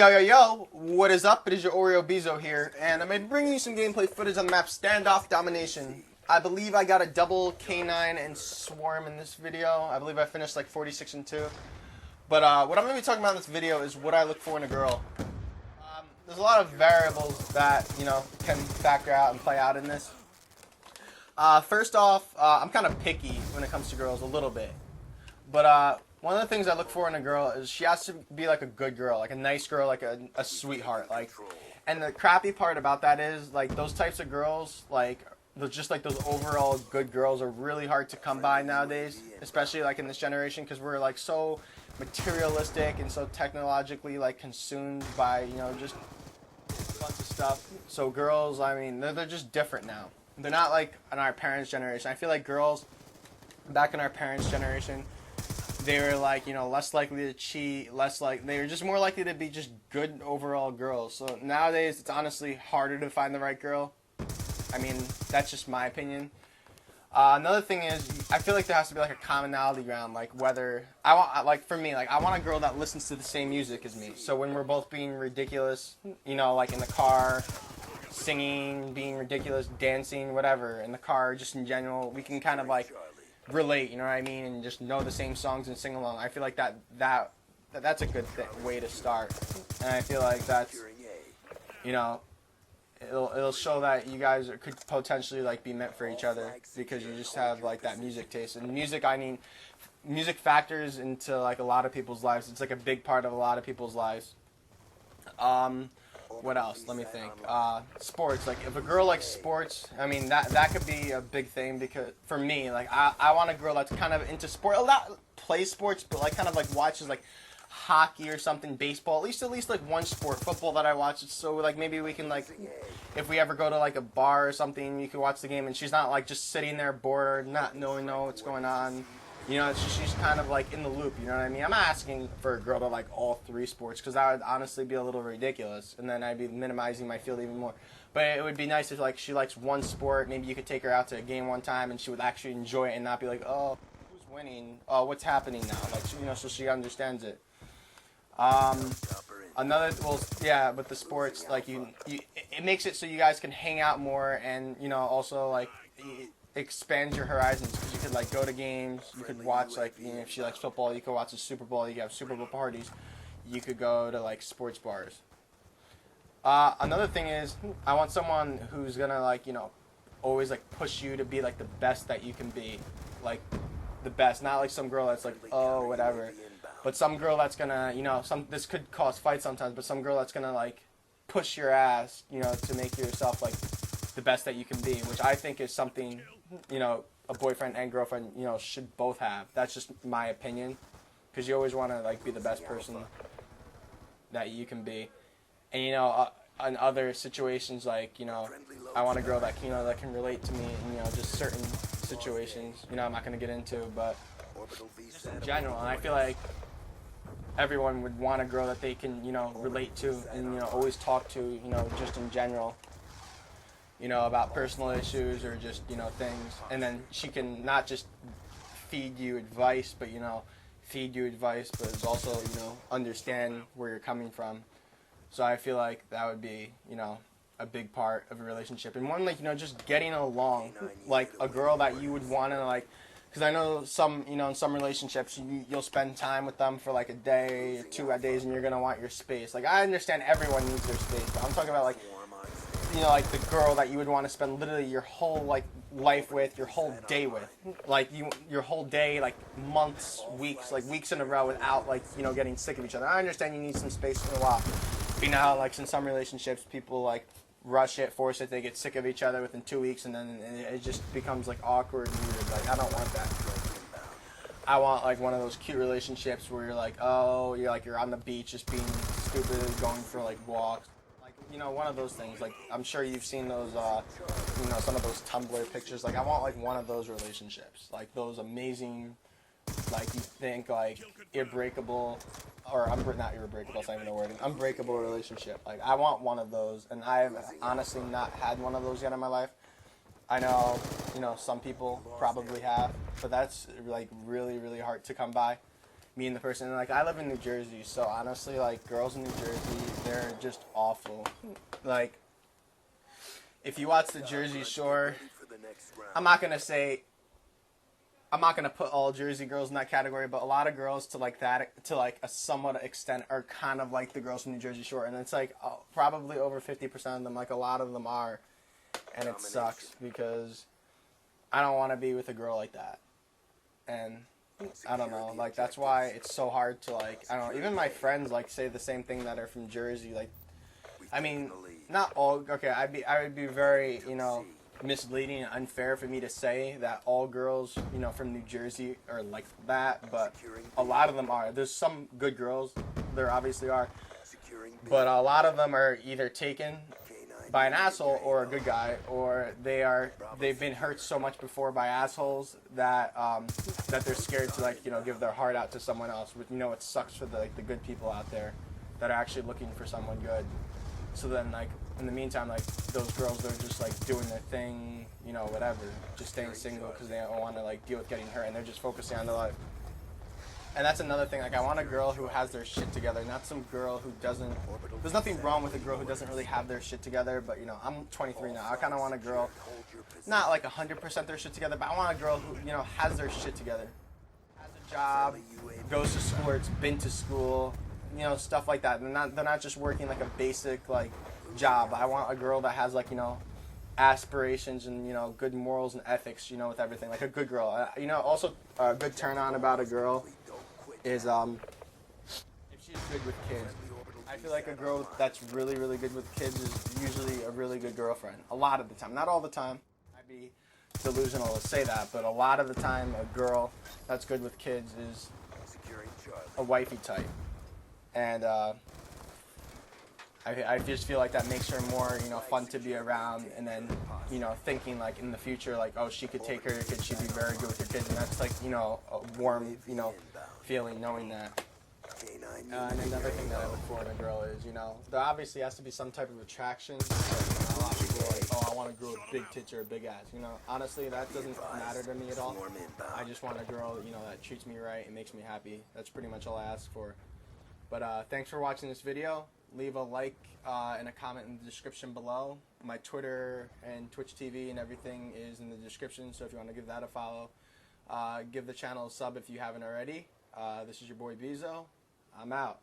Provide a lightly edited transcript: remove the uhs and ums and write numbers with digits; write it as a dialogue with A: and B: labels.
A: Yo, yo, yo, what is up? It is your Oreo BeZo here, and I'm bringing you some gameplay footage on the map Standoff Domination. I believe I got a double K9 and Swarm in this video. I believe I finished like 46 and 2. But what I'm going to be talking about in this video is what I look for in a girl. There's a lot of variables that, can factor out and play out in this. First off, I'm kind of picky when it comes to girls a little bit. But one of the things I look for in a girl is she has to be like a good girl, like a nice girl, like a sweetheart. And the crappy part about that is, like, those types of girls, just like those overall good girls are really hard to come by nowadays, especially like in this generation, because we're like so materialistic and so technologically like consumed by, just a bunch of stuff. So girls, I mean, they're just different now. They're not like in our parents' generation. I feel like girls back in our parents' generation, they were like, less likely to cheat, they were just more likely to be just good overall girls. So nowadays, it's honestly harder to find the right girl. I mean, that's just my opinion. Another thing is, I feel like there has to be like a commonality ground, like whether for me, I want a girl that listens to the same music as me. So when we're both being ridiculous, like in the car, singing, being ridiculous, dancing, whatever, in the car, just in general, we can kind of like relate, you know what I mean, and just know the same songs and sing along. I feel like that's a good way to start, and I feel like that's, it'll show that you guys could potentially like be meant for each other because you just have like that music taste. And music, I mean, music factors into like a lot of people's lives. It's like a big part of a lot of people's lives. What else? Let me think. Sports. Like, if a girl likes sports, I mean, that could be a big thing, because for me, like, I want a girl that's kind of into sport. Not play sports, but like kind of like watches like hockey or something, baseball. At least like one sport, football, that I watch. So like maybe we can, like, if we ever go to like a bar or something, you can watch the game, and she's not like just sitting there bored, not knowing what's going on. She's kind of like in the loop, you know what I mean? I'm not asking for a girl to like all three sports, because that would honestly be a little ridiculous, and then I'd be minimizing my field even more. But it would be nice if like she likes one sport. Maybe you could take her out to a game one time, and she would actually enjoy it and not be like, oh, who's winning? Oh, what's happening now? Like, so she understands it. With the sports, like it makes it so you guys can hang out more, and also like expand your horizons, because you could like go to games, you could watch, like, if she likes football, you could watch the Super Bowl, you could have Super Bowl parties, you could go to like sports bars. Another thing is, I want someone who's gonna like, always like push you to be like the best that you can be, like the best, not like some girl that's like, oh, whatever, but some girl that's gonna, this could cause fights sometimes, but some girl that's gonna like push your ass, to make yourself like the best that you can be, which I think is something, a boyfriend and girlfriend, should both have. That's just my opinion, because you always want to like be the best person that you can be. And in other situations, like, I want a girl that that can relate to me in, just certain situations, I'm not going to get into, but just in general. And I feel like everyone would want a girl that they can, relate to and, always talk to, just in general, about personal issues or just, things. And then she can not just feed you advice, but, but also, understand where you're coming from. So I feel like that would be, a big part of a relationship. And one, like, just getting along, like a girl that you would want to, like, because I know some, in some relationships, you'll spend time with them for like a day or 2 days, and you're going to want your space. Like, I understand everyone needs their space, but I'm talking about like, like the girl that you would want to spend literally your whole like life with, your whole day with, like your whole day, like months, weeks in a row, without like, getting sick of each other. I understand you need some space for a while. But like in some relationships, people like rush it, force it, they get sick of each other within 2 weeks, and then it just becomes like awkward and weird. Like, I don't want that. I want like one of those cute relationships where you're like, oh, you're on the beach just being stupid, going for like walks. One of those things. Like, I'm sure you've seen those, some of those Tumblr pictures. Like, I want like one of those relationships. Like those amazing, like, you think like irrebreakable, or not irrebreakable, that's not even a word, an unbreakable relationship. Like, I want one of those, and I've honestly not had one of those yet in my life. I know, some people probably have, but that's like really, really hard to come by. Me and the person, like, I live in New Jersey, so honestly, like, girls in New Jersey, they're just awful. Like, if you watch the Jersey Shore, I'm not gonna put all Jersey girls in that category, but a lot of girls to like a somewhat extent are kind of like the girls from the Jersey Shore, and it's like probably over 50% of them, like a lot of them are, and it sucks because I don't want to be with a girl like that, and I don't know, like that's why it's so hard to like, I don't know, even my friends like say the same thing that are from Jersey, like, I mean, not all, okay, I would be very, misleading and unfair for me to say that all girls, from New Jersey are like that, but a lot of them are. There's some good girls, there obviously are, but a lot of them are either taken by an asshole or a good guy, or they've been hurt so much before by assholes that that they're scared to like give their heart out to someone else. Which it sucks for the good people out there that are actually looking for someone good. So then like in the meantime, like those girls, they're just like doing their thing, whatever, just staying single because they don't want to like deal with getting hurt, and they're just focusing on their life. And that's another thing. Like I want a girl who has their shit together, not some girl who doesn't. There's nothing wrong with a girl who doesn't really have their shit together, but I'm 23 now. I kind of want a girl, not like 100% their shit together, but I want a girl who has their shit together, has a job, goes to school, or it's been to school, stuff like that. They're not just working like a basic like job. I want a girl that has like aspirations and good morals and ethics, with everything, like a good girl. Also a good turn on about a girl is if she's good with kids. I feel like a girl that's really, really good with kids is usually a really good girlfriend. A lot of the time. Not all the time. I'd be delusional to say that, but a lot of the time a girl that's good with kids is a wifey type. And I just feel like that makes her more, fun to be around, and then, thinking like in the future, like, oh, she could take care of your kids, she'd be very good with your kids, and that's like, a warm, feeling knowing that. And another thing that I look for in a girl is, there obviously has to be some type of attraction. But, a lot of people are like, oh, I want a girl with big tits or a big ass. Honestly, that doesn't matter to me at all. I just want a girl, that treats me right and makes me happy. That's pretty much all I ask for. But thanks for watching this video. Leave a like and a comment in the description below. My Twitter and Twitch TV and everything is in the description, so if you want to give that a follow, give the channel a sub if you haven't already. This is your boy BeZo. I'm out.